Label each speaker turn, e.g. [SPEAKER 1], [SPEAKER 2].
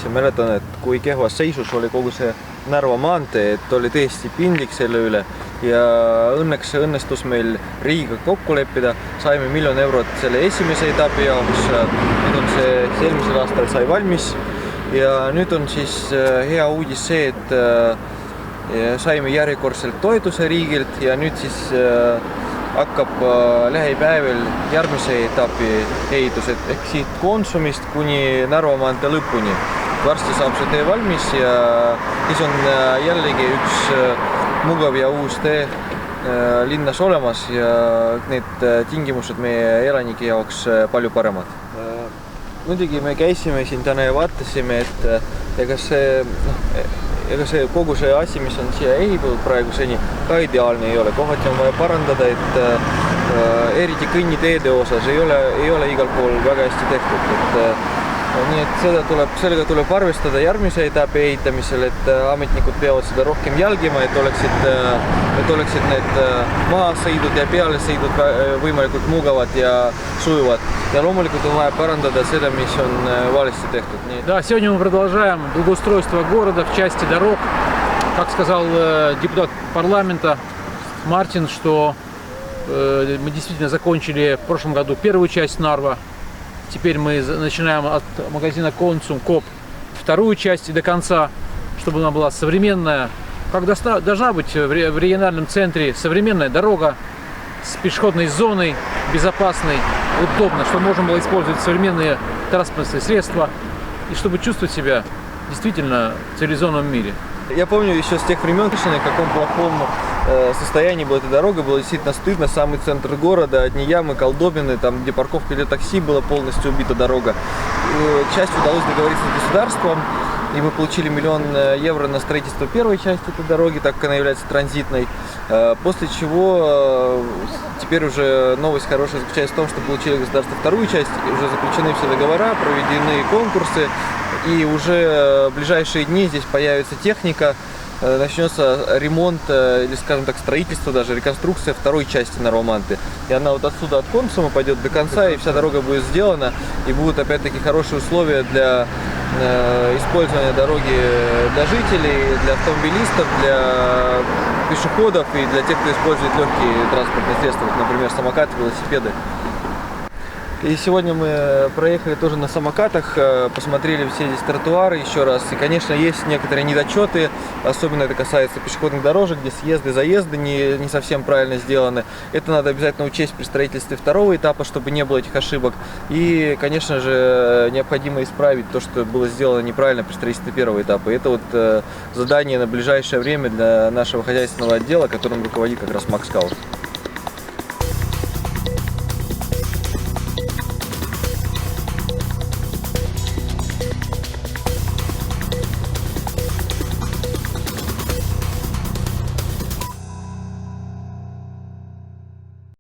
[SPEAKER 1] ja mäletan, et kui kehvas seisus oli kogu see Narva maantee, et oli tõesti piinlik selle üle ja õnneks õnnestus meil riigiga kokku leppida, saime 1 000 000 eurot selle esimese etapi jaoks, nüüd on see eelmisel aastal sai valmis ja nüüd on siis hea uudis see, et saime järjekordselt toetuse riigilt ja nüüd siis hakkab lähipäeval järgmise etapi ehitus, ehk siit Konsumist kuni Narva maantee lõpuni. Varsti saab see tee valmis ja siis on jällegi üks mugav ja uus tee linnas olemas ja need tingimused meie elanike jaoks palju paremad. Muidugi me käisime siin täna ja vaatasime, et ega see kogu see asi, mis on siia ehitatud praeguseni, ka ideaalne ei ole. Kohati on vaja parandada, et eriti kõnniteede osas ei ole igal pool väga hästi tehtud. Nii et sellega tuleb arvestada järgmise etapi ehitamisel, et ametnikud peavad seda rohkem jälgima, et oleksid need maasõidud ja pealesõidud võimalikult mugavad ja sujuvad. Ja loomulikult on vaja parandada seda, mis on valesti tehtud.
[SPEAKER 2] Да, сегодня мы продолжаем благоустройство города в части дорог. Как сказал депутат парламента Мартин, что мы действительно закончили в прошлом году первую часть Нарва. Теперь мы начинаем от магазина Консум, КОП, вторую часть и до конца, чтобы она была современная. Как должна быть в региональном центре современная дорога с пешеходной зоной, безопасной, удобно, чтобы можно было использовать современные транспортные средства и чтобы чувствовать себя действительно в цивилизованном мире.
[SPEAKER 1] Я помню еще с тех времен, в каком плохом состоянии была эта дорога, было действительно стыдно. Самый центр города, одни ямы, колдобины, там, где парковка для такси, была полностью убита дорога. К счастью, удалось договориться с государством, и мы получили 1 000 000 евро на строительство первой части этой дороги, так как она является транзитной. После чего теперь уже новость хорошая заключается в том, что получили государство вторую часть, уже заключены все договора, проведены конкурсы, и уже в ближайшие дни здесь появится техника, начнется ремонт, или, скажем так, строительство, даже реконструкция второй части Нарва-Манты. И она вот отсюда от Консума пойдет до конца, и вся дорога будет сделана, и будут опять-таки хорошие условия для использования дороги для жителей, для автомобилистов, для пешеходов и для тех, кто использует легкие транспортные средства, например, самокаты, велосипеды. И сегодня мы проехали тоже на самокатах, посмотрели все здесь тротуары еще раз. И, конечно, есть некоторые недочеты, особенно это касается пешеходных дорожек, где съезды, заезды не совсем правильно сделаны. Это надо обязательно учесть при строительстве второго этапа, чтобы не было этих ошибок. И, конечно же, необходимо исправить то, что было сделано неправильно при строительстве первого этапа. И это вот задание на ближайшее время для нашего хозяйственного отдела, которым руководит как раз Макс Каус.